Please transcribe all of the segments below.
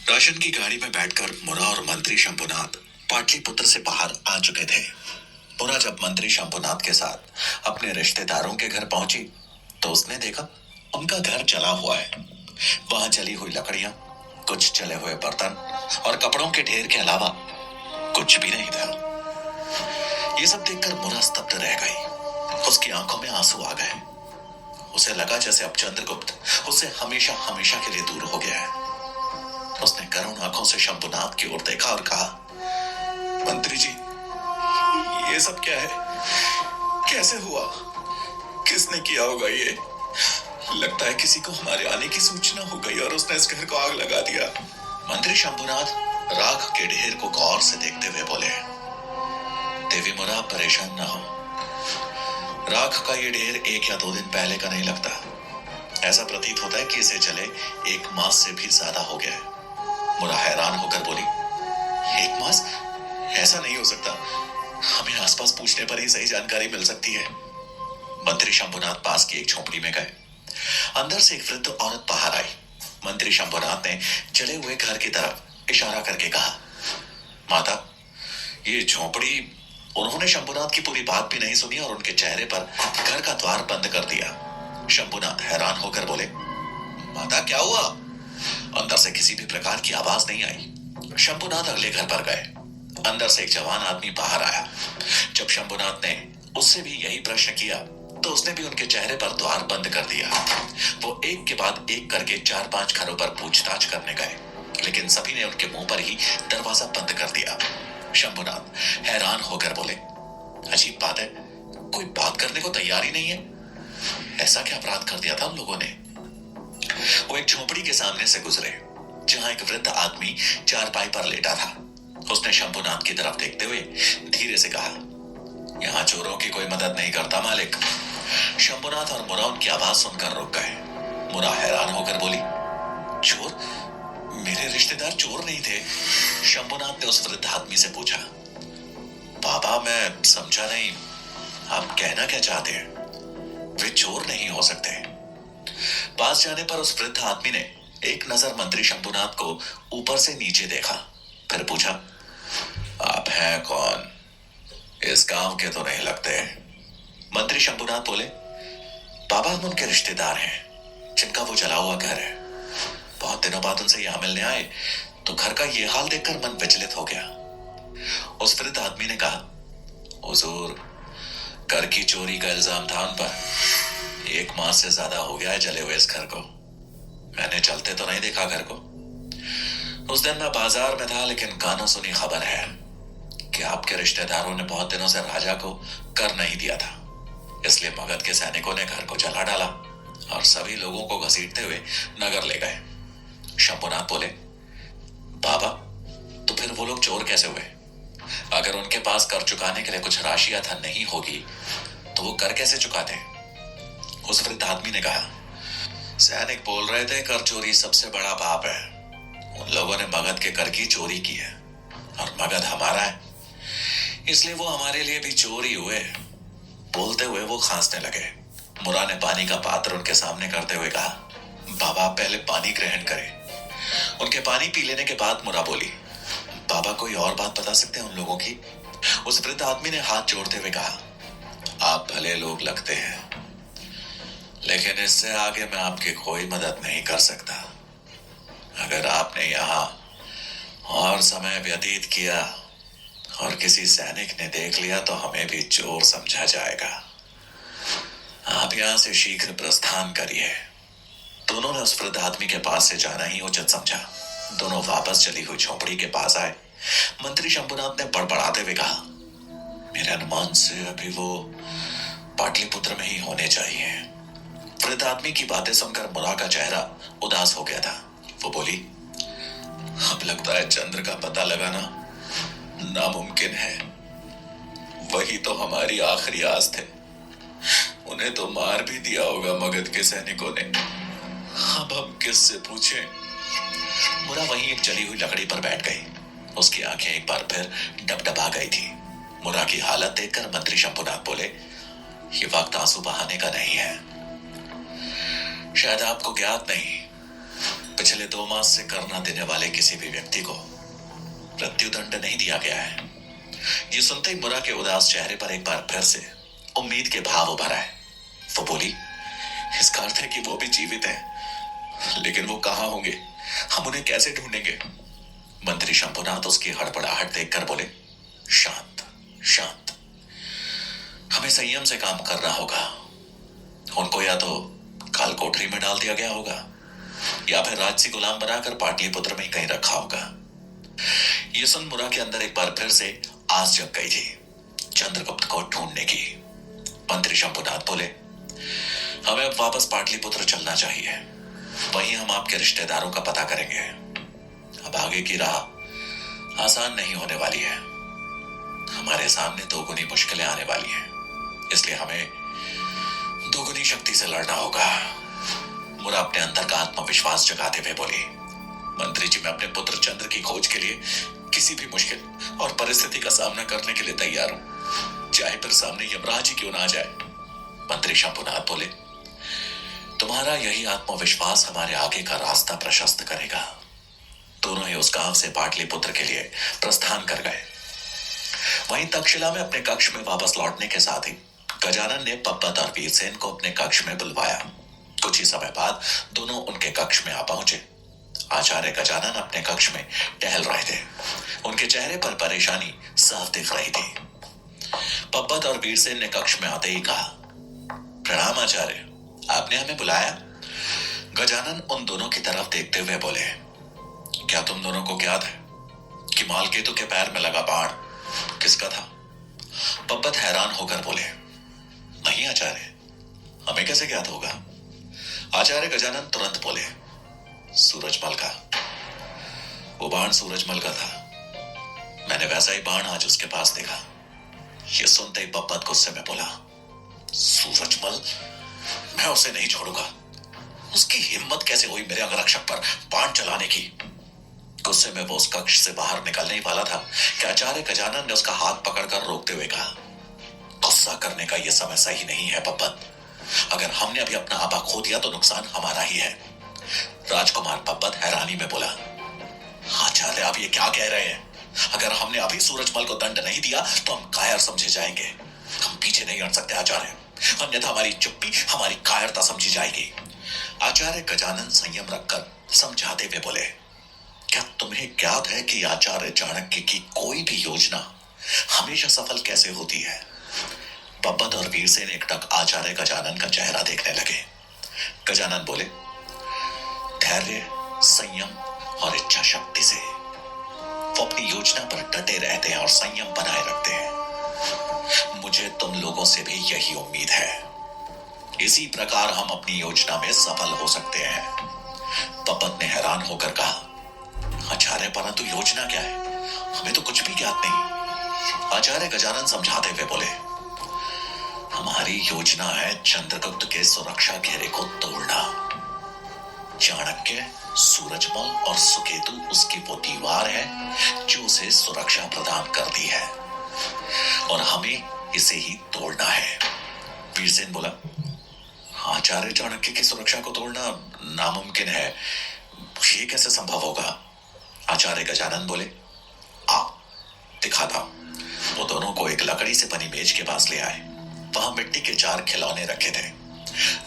Ration की गाड़ी में बैठकर मुरा और मंत्री शंभुनाथ पाटलिपुत्र से बाहर आ चुके थे। मुरा जब मंत्री शंभुनाथ के साथ अपने रिश्तेदारों के घर पहुंची तो उसने देखा उनका घर जला हुआ है। वहां जली हुई लकड़ियां, कुछ जले हुए बर्तन और कपड़ों के ढेर के अलावा कुछ भी नहीं था। ये सब देखकर मुरा स्तब्ध रह गई। उसकी आंखों में आंसू आ गए। उसे लगा जैसे अब चंद्रगुप्त उससे हमेशा हमेशा के लिए दूर हो गया है। उसने करुण आंखों से शंभुनाथ की ओर देखा और कहा, मंत्री जी, ये सब क्या है? कैसे हुआ? किसने किया होगा ये? लगता है किसी को हमारे आने की सूचना हो गई और उसने इस घर को आग लगा दिया। मंत्री शंभुनाथ राख के ढेर को गौर से देखते हुए बोले, देवी मुरा, परेशान ना हो। राख का ये ढेर 1 या 2 दिन पहले का नहीं लगता। ऐसा प्रतीत होता है कि इसे जले 1 मास से भी ज्यादा हो गया है। मुरा हैरान होकर बोली, 1 मास? ऐसा नहीं हो सकता। हमें आसपास पूछने पर ही सही जानकारी मिल सकती है। मंत्री शंभुनाथ पास की एक झोपड़ी में गए। अंदर से एक वृद्ध औरत बाहर आई। मंत्री शंभुनाथ ने जले हुए घर की तरफ इशारा करके कहा, माता, ये झोपड़ी। उन्होंने शंभुनाथ की पूरी बात भी नहीं सुनी और उनके चेहरे पर घर का द्वार बंद कर दिया। शंभुनाथ हैरान होकर बोले, माता, क्या हुआ? अंदर से किसी भी प्रकार की आवाज नहीं आई। शंभुनाथ अगले घर पर गए। अंदर से एक जवान आदमी बाहर आया। जब शंभुनाथ ने उससे भी यही प्रश्न किया तो उसने भी उनके चेहरे पर द्वार बंद कर दिया। वो एक के बाद एक करके 4-5 घरों पर पूछताछ करने गए, लेकिन सभी ने उनके मुंह पर ही दरवाजा बंद कर दिया। शंभुनाथ हैरान होकर बोले, अजीब बात है, कोई बात करने को तैयार ही नहीं है। ऐसा क्या अपराध कर दिया था उन लोगों ने? वो एक झोपड़ी के सामने से गुजरे जहां एक वृद्ध आदमी चारपाई पर लेटा था। उसने शंभुनाथ की तरफ देखते हुए धीरे से कहा, यहां चोरों की कोई मदद नहीं करता मालिक। शंभुनाथ और मुरा उनकी आवाज सुनकर रुक गए। मुरा हैरान होकर बोली, चोर? मेरे रिश्तेदार चोर नहीं थे। शंभुनाथ ने उस वृद्ध आदमी से पूछा, बाबा, मैं समझा नहीं, आप कहना क्या चाहते हैं? वे चोर नहीं हो सकते। पास जाने पर उस वृद्ध आदमी ने एक नजर मंत्री शंभुनाथ को ऊपर से नीचे देखा, फिर पूछा, आप हैं कौन? इस गांव के तो नहीं लगते। मंत्री शंभुनाथ बोले, बाबा, हम उनके रिश्तेदार हैं जिनका वो जला हुआ घर है। बहुत दिनों बाद उनसे यहां मिलने आए तो घर का ये हाल देखकर मन विचलित हो गया। उस वृद्ध आदमी ने कहा, हुजूर, घर की चोरी का इल्जाम था उन पर। 1 मास से ज्यादा हो गया है जले हुए इस घर को। मैंने चलते तो नहीं देखा घर को। उस दिन मैं बाजार में था, लेकिन कानों सुनी खबर है कि आपके रिश्तेदारों ने बहुत दिनों से राजा को कर नहीं दिया था, इसलिए मगध के सैनिकों ने घर को जला डाला और सभी लोगों को घसीटते हुए नगर ले गए। शंभुनाथ बोले, बाबा, तो फिर वो लोग चोर कैसे हुए? अगर उनके पास कर चुकाने के लिए कुछ राशि या धन नहीं होगी तो वो कर कैसे चुकाते? उस वृद्ध आदमी ने कहा, सैनिक बोल रहे थे कर चोरी सबसे बड़ा पाप है। उन लोगों ने मगध के कर की चोरी की है और मगध हमारा है, इसलिए वो हमारे लिए भी चोर ही हुए। बोलते हुए वो खांसने लगे। मुरा ने पानी का पात्र उनके सामने करते हुए कहा, बाबा, पहले पानी ग्रहण करें। उनके पानी पी लेने के बाद मुरा बोली, बाबा, कोई और बात बता सकते हैं उन लोगों की? उस वृद्ध आदमी ने हाथ जोड़ते हुए कहा, आप भले लोग लगते हैं, लेकिन इससे आगे मैं आपकी कोई मदद नहीं कर सकता। अगर आपने यहां और समय व्यतीत किया और किसी सैनिक ने देख लिया तो हमें भी चोर समझा जाएगा। आप यहां से शीघ्र प्रस्थान करिए। दोनों ने उस वृद्ध आदमी के पास से जाना ही उचित समझा। दोनों वापस चली हुई झोपड़ी के पास आए। मंत्री शंभुनाथ ने बड़बड़ाते हुए कहा, मेरे अनुमान से अभी वो पाटलिपुत्र में ही होने चाहिए। वृद्ध आदमी की बातें सुनकर मुरा का चेहरा उदास हो गया था। वो बोली, अब लगता है चंद्र का पता लगाना नामुमकिन है। वही तो हमारी आखिरी आस थे। उन्हें तो मार भी दिया होगा मगध के सैनिकों ने। अब हम किससे पूछें? मुरा वहीं एक जली हुई लकड़ी पर बैठ गई। उसकी आंखें एक बार फिर डबडबा गई थी। मुरा की हालत देखकर मंत्री शंभुनाथ बोले, ये वक्त आंसू बहाने का नहीं है। शायद आपको ज्ञात नहीं, पिछले 2 मास से कर न देने वाले किसी भी व्यक्ति को मृत्युदंड नहीं दिया गया है। ये सुनते ही मुरा के उदास चेहरे पर एक बार फिर से उम्मीद के भाव उभर आए। वो बोली, इसका अर्थ है कि वो भी जीवित है, लेकिन वो कहां होंगे, हम उन्हें कैसे ढूंढेंगे? मंत्री शंभुनाथ उसकी हड़बड़ाहट देखकर बोले, शांत शांत, हमें संयम से काम करना होगा। उनको या तो काल कोठरी में डाल दिया गया होगा या फिर राजसी गुलाम बनाकर पाटलिपुत्र में कहीं रखा होगा। ये सुन मुरा के अंदर एक बार फिर से आस जग गई थी चंद्रगुप्त को ढूंढने की। मंत्री शंभुनाथ बोले, हमें अब वापस पाटलिपुत्र चलना चाहिए, वहीं हम आपके रिश्तेदारों का पता करेंगे। अब आगे की राह आसान नहीं होने वाली है, हमारे सामने दोगुनी मुश्किलें आने वाली हैं, इसलिए हमें दोगुनी शक्ति से लड़ना होगा। मुरा अपने अंदर का आत्मविश्वास जगाते हुए बोली, मंत्री जी, मैं अपने पुत्र चंद्र की खोज के लिए किसी भी मुश्किल और परिस्थिति का सामना करने के लिए तैयार हूं, चाहे फिर सामने यमराज ही क्यों ना आ जाए। मंत्री शंभुनाथ बोले, तुम्हारा यही आत्मविश्वास हमारे आगे का रास्ता प्रशस्त करेगा। दोनों ही उस गांव से पाटलिपुत्र के लिए प्रस्थान कर गए। वहीं तक्षशिला में अपने कक्ष में वापस लौटने के साथ ही गजानन ने पब्बत और वीरसेन को अपने कक्ष में बुलवाया। कुछ ही समय बाद दोनों उनके कक्ष में आ पहुंचे। आचार्य गजानन अपने कक्ष में टहल रहे थे। उनके चेहरे पर परेशानी साफ दिख रही थी। पब्बत और वीरसेन ने कक्ष में आते ही कहा, प्रणाम आचार्य, आपने हमें बुलाया? गजानन उन दोनों की तरफ देखते हुए बोले, क्या तुम दोनों को ज्ञात है कि मालकेतु के पैर में लगा बाण किसका था? पब्बत हैरान होकर बोले, नहीं आचार्य, हमें कैसे ज्ञात होगा? आचार्य गजानन तुरंत बोले, सूरजमल का। वो बाण सूरजमल का था, मैंने वैसा ही बाण आज उसके पास देखा। ये सुनते ही पब्बत गुस्से में बोला, सूरजमल, मैं उसे नहीं छोड़ूंगा। उसकी हिम्मत कैसे हुई मेरे अंगरक्षक पर बाण चलाने की? गुस्से में वो उस कक्ष से बाहर निकलने ही वाला था कि आचार्य गजानन ने उसका हाथ पकड़कर रोकते हुए कहा, गुस्सा करने का यह समय सही नहीं है पब्बत। अगर हमने अभी अपना आपा खो दिया तो नुकसान हमारा ही है। राजकुमार पब्बत हैरानी में बोला, आचार्य, आप ये क्या कह रहे हैं? अगर हमने अभी सूरजमल को दंड नहीं दिया तो हम कायर समझे जाएंगे। हम पीछे नहीं हट सकते आचार्य, अन्यथा हमारी चुप्पी हमारी कायरता समझी जाएगी। आचार्य गजानन संयम रखकर समझाते हुए बोले, क्या तुम्हें ज्ञात है कि आचार्य चाणक्य की कोई भी योजना हमेशा सफल कैसे होती है? पब्बत और वीरसेन एकटक आचार्य गजानन का चेहरा देखने लगे। गजानन बोले, धैर्य, संयम और इच्छा शक्ति से वो अपनी योजना पर डटे रहते हैं और संयम बनाए रखते हैं। मुझे तुम लोगों से भी यही उम्मीद है। इसी प्रकार हम अपनी योजना में सफल हो सकते हैं। पब्बत ने हैरान होकर कहा, आचार्य, परंतु योजना क्या है? हमें तो कुछ भी ज्ञात नहीं। आचार्य गजानन समझाते हुए बोले, हमारी योजना है चंद्रगुप्त के सुरक्षा घेरे को तोड़ना। चाणक्य, सूरजमल और सुकेतु उसकी वो दीवार है जो उसे सुरक्षा प्रदान करती है और हमें इसे ही तोड़ना है। वीरसेन बोला, आचार्य चाणक्य की सुरक्षा को तोड़ना नामुमकिन है, ये कैसे संभव होगा? आचार्य गजानन बोले, आओ दिखाता हूं। वो दोनों को एक लकड़ी से बनी मेज के पास ले आए। वहां मिट्टी के 4 खिलौने रखे थे,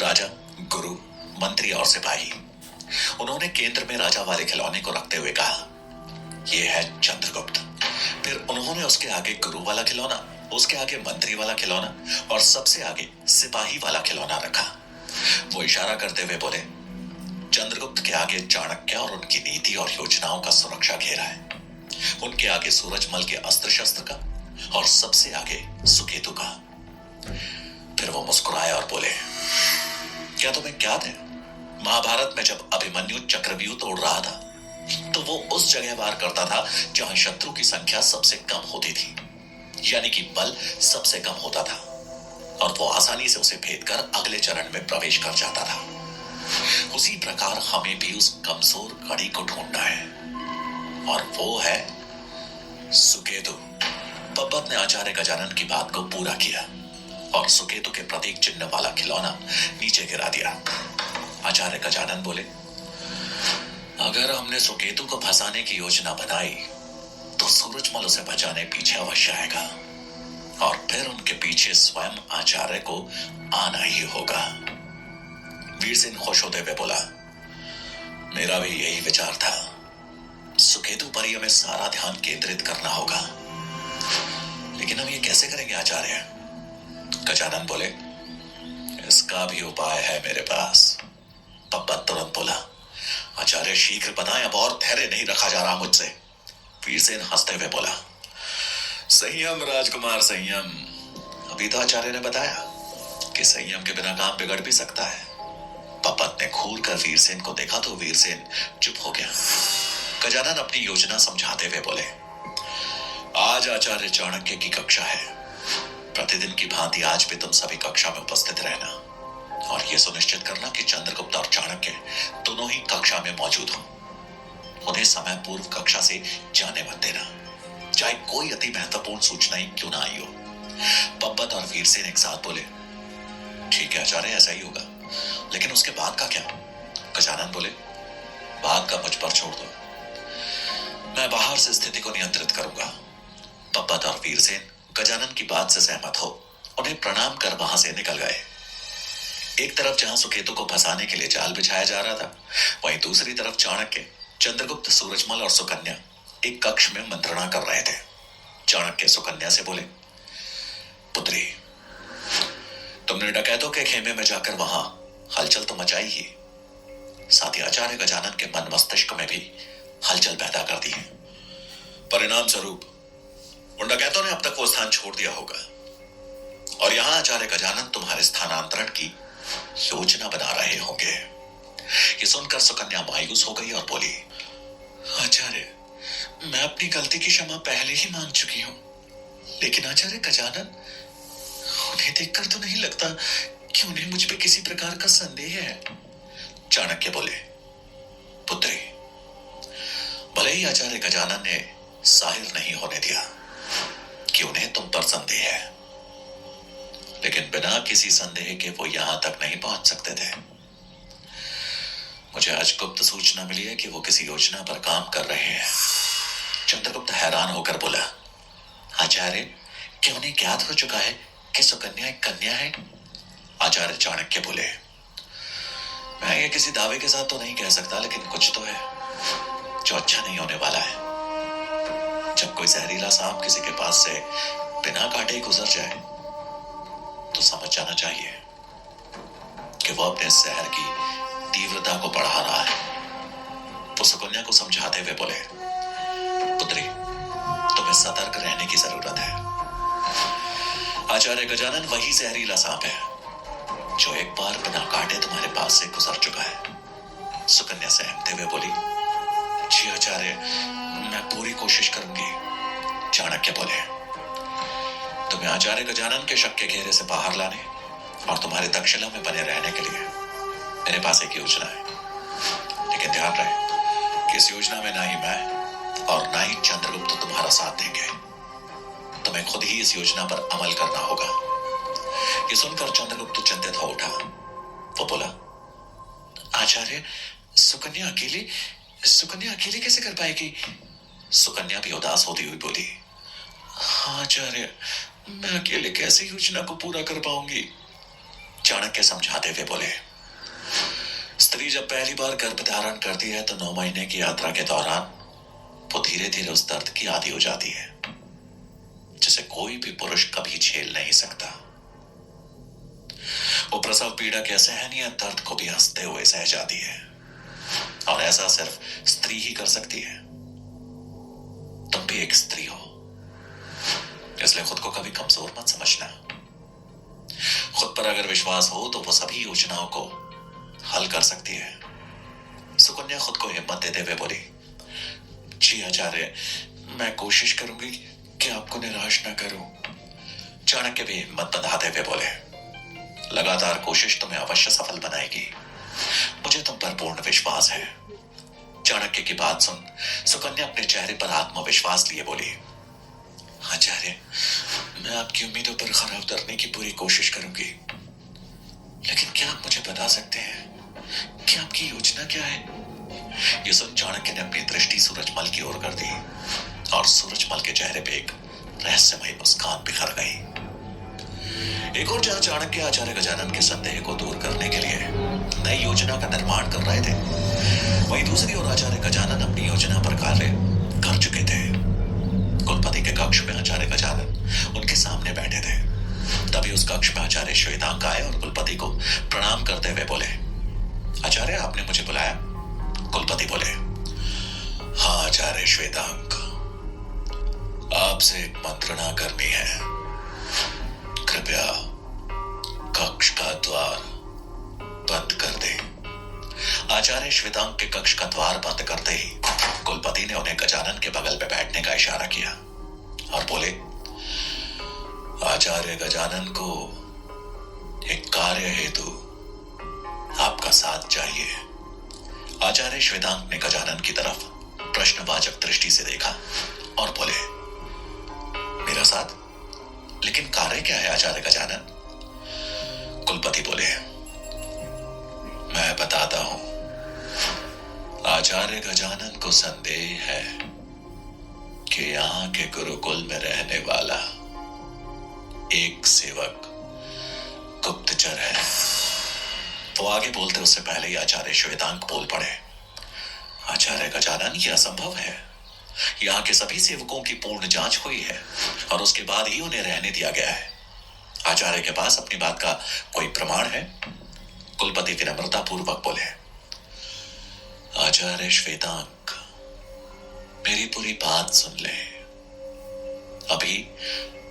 राजा, गुरु, मंत्री और सिपाही। उन्होंने केंद्र में राजा वाले खिलौने को रखते हुए कहा, यह है चंद्रगुप्त। फिर उन्होंने उसके आगे गुरु वाला खिलौना, उसके आगे मंत्री वाला खिलौना और सबसे आगे सिपाही वाला खिलौना रखा। वो इशारा करते हुए बोले, चंद्रगुप्त के आगे चाणक्य और उनकी नीति और योजनाओं का सुरक्षा घेरा है, उनके आगे सूरजमल के अस्त्र शस्त्र का और सबसे आगे सुकेतु का। फिर वो मुस्कुराए और बोले, क्या तुम्हें ज्ञात है, महाभारत में जब अभिमन्यु चक्रव्यूह तोड़ रहा था तो वो उस जगह वार करता था जहां शत्रु की संख्या सबसे कम होती थी, यानी कि बल सबसे कम होता था, और वो आसानी से उसे भेद कर अगले चरण में प्रवेश कर जाता था। उसी प्रकार हमें भी उस कमजोर कड़ी को ढूंढना है, और वो है सुकेतु। पब्बत ने आचार्य गजानन की बात को पूरा किया और सुकेतु के प्रतीक चिन्ह वाला खिलौना नीचे गिरा दिया। आचार्य गजानन बोले, अगर हमने सुकेतु को फंसाने की योजना बनाई तो सूरजमल उसे बचाने पीछे अवश्य आएगा और फिर उनके पीछे स्वयं आचार्य को आना ही होगा। वीर सिंह खुश होते हुए बोला, मेरा भी यही विचार था। सुकेतु पर ही हमें सारा ध्यान केंद्रित करना होगा, लेकिन हम ये कैसे करेंगे आचार्य? गजानन बोले, इसका भी उपाय है मेरे पास। पप्पा तुरंत बोला, आचार्य शीघ्र बताएं, अब और धैर्य नहीं रखा जा रहा मुझसे। वीरसेन हंसते हुए बोला, संयम राजकुमार संयम। अभी तो आचार्य ने बताया कि संयम के बिना काम बिगड़ भी सकता है। पपत ने घूर कर वीरसेन को देखा तो वीरसेन चुप हो गया। गजानन अपनी योजना समझाते हुए बोले, आज आचार्य चाणक्य की कक्षा है। प्रतिदिन की भांति आज भी तुम सभी कक्षा में उपस्थित रहना और यह सुनिश्चित करना कि चंद्रगुप्त और चाणक्य दोनों ही कक्षा में मौजूद हो। उन्हें समय पूर्व कक्षा से जाने मत देना, चाहे कोई अति महत्वपूर्ण सूचना ही क्यों ना आई हो। पब्बत और वीरसेन एक साथ बोले, ठीक है आचार्य, ऐसा ही होगा, लेकिन उसके बाद का क्या? गजानन बोले, बाद का मुझ पर छोड़ दो, मैं बाहर से स्थिति को नियंत्रित करूंगा। पब्बत और वीरसेन गजानन की बात से सहमत हो उन्हें प्रणाम कर वहां से निकल गए। एक तरफ जहां सुकेतु को फंसाने के लिए जाल बिछाया जा रहा था, वहीं दूसरी तरफ चाणक्य, चंद्रगुप्त, सूरजमल और सुकन्या एक कक्ष में मंत्रणा कर रहे थे। चाणक्य सुकन्या से बोले, पुत्री, तुमने डकैतों के खेमे में जाकर वहां हलचल तो मचाई ही, साथ ही आचार्य गजानन के मन मस्तिष्क में भी हलचल पैदा कर दी है। परिणाम स्वरूप उन डकैतों ने अब तक वो स्थान छोड़ दिया होगा और यहां आचार्य गजानन तुम्हारे स्थानांतरण की योजना बना रहे होंगे। ये सुनकर सुकन्या मायूस हो गई और बोली, आचार्य, मैं अपनी गलती की क्षमा पहले ही मांग चुकी हूं, लेकिन आचार्य गजानन, उन्हें देखकर तो नहीं लगता कि उन्हें मुझ पे किसी प्रकार का संदेह है। चाणक्य बोले, पुत्री, भले ही आचार्य गजानन ने जाहिर नहीं होने दिया कि उन्हें तुम पर संदेह है, लेकिन बिना किसी संदेह के वो यहां तक नहीं पहुंच सकते थे। मुझे आज गुप्त सूचना मिली है कि वो किसी योजना पर काम कर रहे हैं। चंद्रगुप्त हैरान होकर बोला, आचार्य, क्या उन्हें ज्ञात हो चुका है कि सुकन्या एक कन्या है? आचार्य चाणक्य बोले, मैं ये किसी दावे के साथ तो नहीं कह सकता, लेकिन कुछ तो है जो अच्छा नहीं होने वाला है। जब कोई जहरीला सांप किसी के पास से बिना काटे ही गुजर जाए तो समझ जाना चाहिए कि वो अपने जहर की तीव्रता को बढ़ा रहा है। वो सुकन्या को समझाते हुए बोले, पुत्री, तुम्हें सतर्क रहने की जरूरत है। आचार्य गजानन वही जहरीला सांप है जो एक बार बिना काटे तुम्हारे पास से गुजर चुका है। सुकन्या सहमते हुए बोली, जी आचार्य, मैं पूरी कोशिश करूंगी। चाणक्य बोले, तुम्हें आचार्य गजानन के शक के घेरे से बाहर लाने और तुम्हारे तक्षशिला में बने रहने के लिए मेरे पास एक योजना है, लेकिन ध्यान रहे कि इस योजना में ना ही मैं और ना ही चंद्रगुप्त तुम्हारा साथ देंगे। तुम्हें खुद ही इस योजना पर अमल करना होगा। ये सुनकर चंद्रगुप्त चिंतित हो उठा। वो बोला, आचार्य, सुकन्या अकेले कैसे कर पाएगी? सुकन्या भी उदास होती हुई बोली, हाँ आचार्य, मैं अकेले कैसे योजना को पूरा कर पाऊंगी? चाणक्य समझाते हुए बोले, स्त्री जब पहली बार गर्भ धारण करती है तो 9 महीने की यात्रा के दौरान वो धीरे धीरे उस दर्द की आदी हो जाती है जिसे कोई भी पुरुष कभी झेल नहीं सकता। वो प्रसव पीड़ा के असहनीय दर्द को भी हंसते हुए सह जाती है और ऐसा सिर्फ स्त्री ही कर सकती है। तुम भी एक स्त्री हो, इसलिए खुद को कभी कमजोर मत समझना। खुद पर अगर विश्वास हो तो वो सभी योजनाओं को हल कर सकती है। सुकन्या खुद को हिम्मत देते हुए बोली, जी आचार्य, मैं कोशिश करूंगी कि आपको निराश न करूं। चाणक्य भी हिम्मत बंधाते हुए बोले, लगातार कोशिश तुम्हें अवश्य सफल बनाएगी। मुझे तुम पर पूर्ण विश्वास है। चाणक्य की बात सुन सुकन्या अपने चेहरे पर आत्मविश्वास लिए बोली, आचार्य, मैं आपकी उम्मीदों पर खरा उतरने की पूरी कोशिश करूंगी, लेकिन क्या आप मुझे बता सकते हैं कि आपकी योजना क्या है? ये सुन चाणक्य ने अपनी दृष्टि सूरजमल की ओर कर दी और सूरजमल के चेहरे पे एक रहस्यमयी मुस्कान बिखर गई। एक और जहां चाणक्य आचार्य गजानन के संदेह को दूर करने के लिए नई योजना का निर्माण कर रहे थे, वहीं दूसरी ओर आचार्य गजानन अपनी योजना पर कार्य कर चुके थे। कुलपति के कक्ष में आचार्य गजानन उनके सामने बैठे थे। तभी उस कक्ष में आचार्य श्वेतांक आए और कुलपति को प्रणाम करते हुए बोले, आचार्य आपने मुझे बुलाया? कुलपति बोले, हाँ आचार्य श्वेतांक, आपसे एक मंत्रणा करनी है। कृपया कक्ष का द्वार बंद कर दे। आचार्य श्वेतांक के कक्ष का द्वार बंद करते ही कुलपति ने उन्हें गजानन के बगल में बैठने का इशारा किया और बोले, आचार्य गजानन को एक कार्य हेतु आपका साथ चाहिए। आचार्य श्वेतांक ने गजानन की तरफ प्रश्नवाचक दृष्टि से देखा और बोले, मेरा साथ? लेकिन कार्य क्या है आचार्य गजानन? कुलपति बोले, मैं बताता हूं। आचार्य गजानन को संदेह है कि यहां के गुरुकुल में रहने वाला एक सेवक गुप्तचर है। वो आगे बोलते उससे पहले ही आचार्य श्वेतांक बोल पड़े, आचार्य गजानन, यह असंभव है। यहां के सभी सेवकों की पूर्ण जांच हुई है और उसके बाद ही उन्हें रहने दिया गया है। आचार्य के पास अपनी बात का कोई प्रमाण है? कुलपति विनम्रता पूर्वक बोले, आचार्य श्वेतांक, मेरी पूरी बात सुन ले। अभी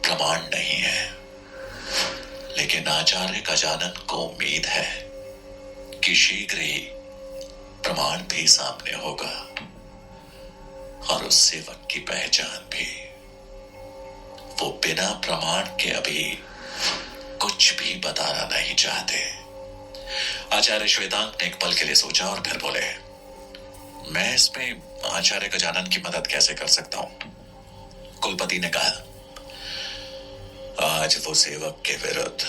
प्रमाण नहीं है, लेकिन आचार्य गजानन को उम्मीद है कि शीघ्र ही प्रमाण भी सामने होगा और उस सेवक की पहचान भी। वो बिना प्रमाण के अभी कुछ भी बताना नहीं चाहते। आचार्य श्वेतांक ने एक पल के लिए सोचा और फिर बोले, मैं इसमें आचार्य गजानन की मदद कैसे कर सकता हूं? कुलपति ने कहा, आज वो सेवक के विरुद्ध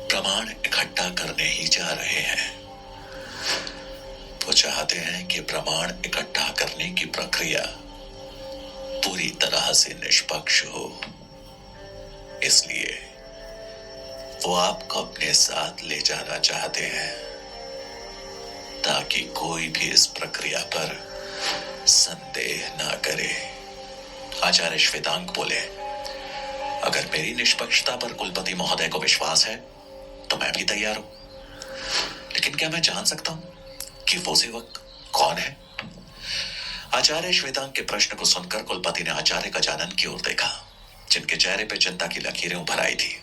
प्रमाण इकट्ठा करने ही जा रहे हैं। वो चाहते हैं कि प्रमाण इकट्ठा करने की प्रक्रिया पूरी तरह से निष्पक्ष हो। इसलिए वो आपको अपने साथ ले जाना चाहते हैं ताकि कोई भी इस प्रक्रिया पर संदेह ना करे। आचार्य श्वेतांक बोले, अगर मेरी निष्पक्षता पर कुलपति महोदय को विश्वास है तो मैं भी तैयार हूं। लेकिन क्या मैं जान सकता हूं कि वो सेवक कौन है? आचार्य श्वेतांक के प्रश्न को सुनकर कुलपति ने आचार्य गजानन की ओर देखा, जिनके चेहरे पर चिंता की लकीरें उभर आई थी।